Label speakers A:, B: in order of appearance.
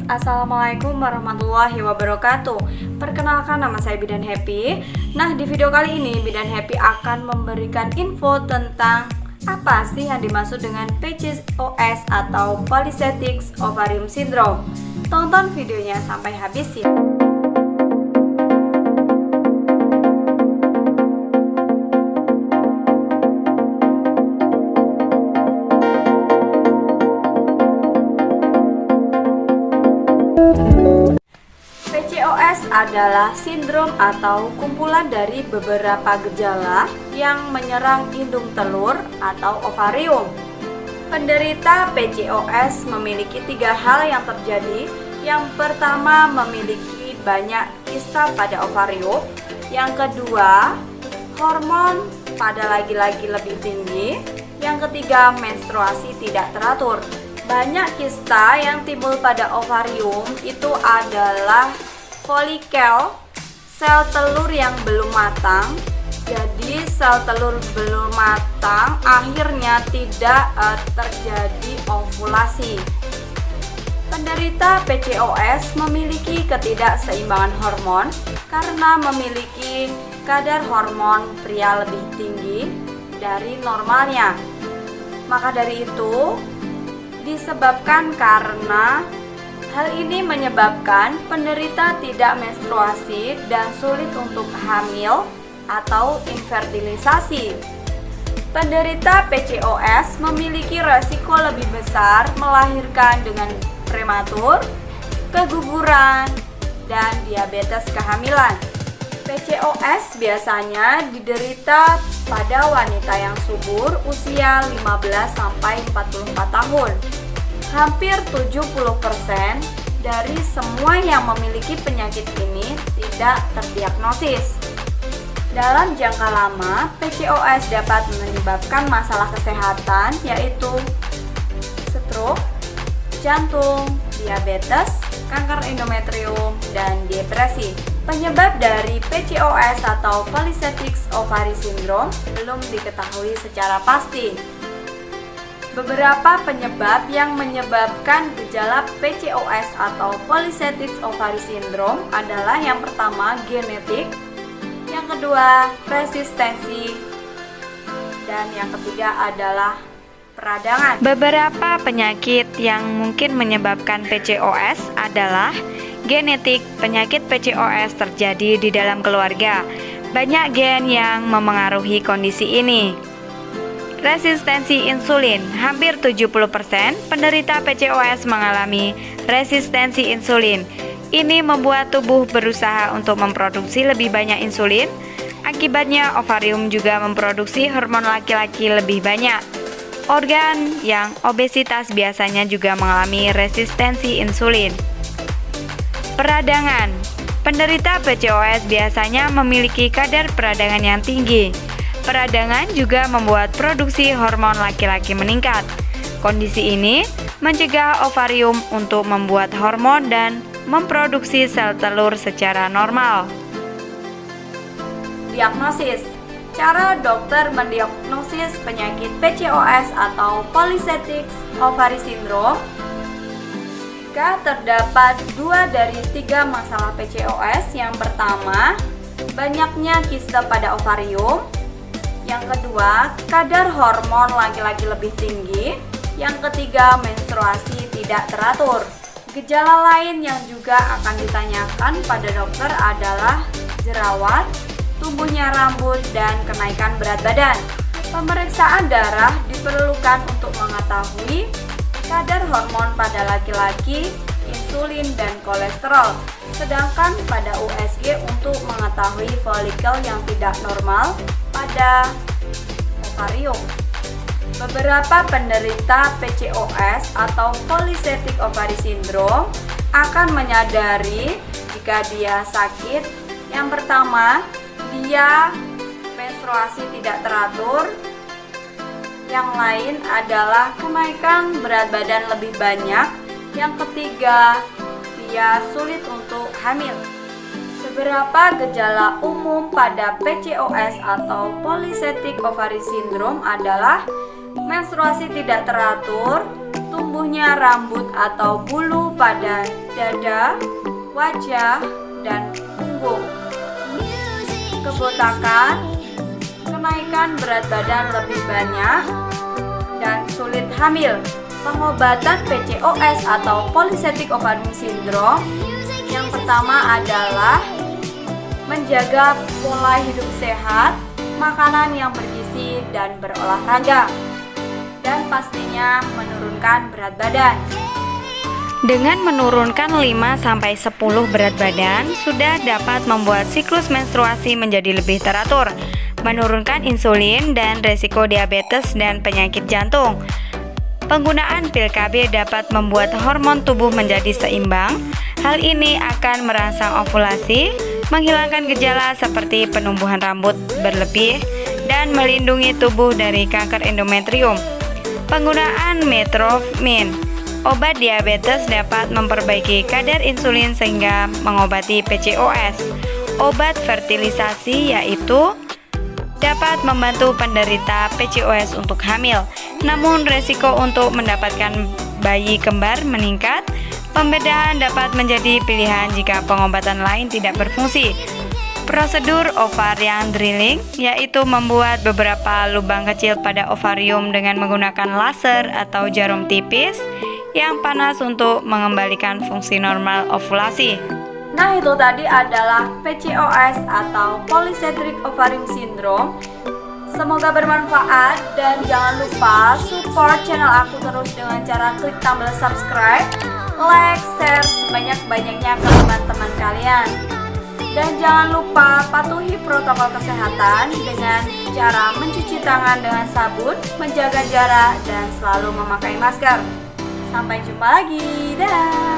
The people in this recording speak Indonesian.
A: Assalamualaikum warahmatullahi wabarakatuh. Perkenalkan, nama saya Bidan Happy. Nah, di video kali ini Bidan Happy akan memberikan info tentang apa sih yang dimaksud dengan PCOS atau Polycystic Ovarian Syndrome. Tonton videonya sampai habis ya. PCOS adalah sindrom atau kumpulan dari beberapa gejala yang menyerang indung telur atau ovarium. Penderita PCOS memiliki 3 hal yang terjadi. Yang pertama, memiliki banyak kista pada ovarium. Yang kedua, hormon pada laki-laki lebih tinggi. Yang ketiga, menstruasi tidak teratur. Banyak kista yang timbul pada ovarium itu adalah folikel, sel telur yang belum matang. Jadi sel telur belum matang akhirnya tidak terjadi ovulasi. Penderita PCOS memiliki ketidakseimbangan hormon karena memiliki kadar hormon pria lebih tinggi dari normalnya. Maka dari itu disebabkan karena hal ini menyebabkan penderita tidak menstruasi dan sulit untuk hamil atau infertilisasi. Penderita PCOS memiliki resiko lebih besar melahirkan dengan prematur, keguguran, dan diabetes kehamilan. PCOS biasanya diderita pada wanita yang subur usia 15-44 tahun. Hampir 70% dari semua yang memiliki penyakit ini tidak terdiagnosis. Dalam jangka lama, PCOS dapat menyebabkan masalah kesehatan yaitu stroke, jantung, diabetes, kanker endometrium, dan depresi. Penyebab dari PCOS atau Polycystic Ovarian Syndrome belum diketahui secara pasti. Beberapa penyebab yang menyebabkan gejala PCOS atau Polycystic Ovarian Syndrome adalah yang pertama genetik, yang kedua resistensi, dan yang ketiga adalah peradangan. Beberapa penyakit yang mungkin menyebabkan PCOS adalah genetik. Penyakit PCOS terjadi di dalam keluarga. Banyak gen yang memengaruhi kondisi ini. Resistensi insulin. Hampir 70% penderita PCOS mengalami resistensi insulin. Ini membuat tubuh berusaha untuk memproduksi lebih banyak insulin. Akibatnya ovarium juga memproduksi hormon laki-laki lebih banyak. Organ yang obesitas biasanya juga mengalami resistensi insulin. Peradangan. Penderita PCOS biasanya memiliki kadar peradangan yang tinggi. Peradangan juga membuat produksi hormon laki-laki meningkat. Kondisi ini mencegah ovarium untuk membuat hormon dan memproduksi sel telur secara normal. Diagnosis. Cara dokter mendiagnosis penyakit PCOS atau Polycystic Ovarian Syndrome. Jika terdapat 2 dari 3 masalah PCOS, yang pertama, banyaknya kista pada ovarium. Yang kedua, kadar hormon laki-laki lebih tinggi. Yang ketiga, menstruasi tidak teratur. Gejala lain yang juga akan ditanyakan pada dokter adalah jerawat, tumbuhnya rambut, dan kenaikan berat badan. Pemeriksaan darah diperlukan untuk mengetahui kadar hormon pada laki-laki, insulin, dan kolesterol. Sedangkan pada USG untuk mengetahui folikel yang tidak normal pada ovarium. Beberapa penderita PCOS atau Polycystic Ovarian Syndrome akan menyadari jika dia sakit. Yang pertama, dia menstruasi tidak teratur. Yang lain adalah kenaikan berat badan lebih banyak. Yang ketiga, dia sulit untuk hamil. Beberapa gejala umum pada PCOS atau Polycystic Ovarian Syndrome adalah menstruasi tidak teratur, tumbuhnya rambut atau bulu pada dada, wajah, dan punggung, kebotakan, kenaikan berat badan lebih banyak, dan sulit hamil. Pengobatan PCOS atau Polycystic Ovarian Syndrome yang pertama adalah menjaga pola hidup sehat, makanan yang bergizi dan berolahraga, dan pastinya menurunkan berat badan. Dengan menurunkan 5-10 berat badan, sudah dapat membuat siklus menstruasi menjadi lebih teratur, menurunkan insulin dan resiko diabetes dan penyakit jantung. Penggunaan pil KB dapat membuat hormon tubuh menjadi seimbang. Hal ini akan merangsang ovulasi, menghilangkan gejala seperti penumbuhan rambut berlebih, dan melindungi tubuh dari kanker endometrium. Penggunaan metformin, obat diabetes, dapat memperbaiki kadar insulin sehingga mengobati PCOS. Obat fertilisasi yaitu dapat membantu penderita PCOS untuk hamil, namun resiko untuk mendapatkan bayi kembar meningkat. Pembedahan dapat menjadi pilihan jika pengobatan lain tidak berfungsi. Prosedur ovarian drilling yaitu membuat beberapa lubang kecil pada ovarium dengan menggunakan laser atau jarum tipis yang panas untuk mengembalikan fungsi normal ovulasi. Nah, itu tadi adalah PCOS atau Polycystic Ovarian Syndrome. Semoga bermanfaat dan jangan lupa support channel aku terus dengan cara klik tombol subscribe, like, share sebanyak-banyaknya ke teman-teman kalian. Dan jangan lupa patuhi protokol kesehatan dengan cara mencuci tangan dengan sabun, menjaga jarak, dan selalu memakai masker. Sampai jumpa lagi, dah.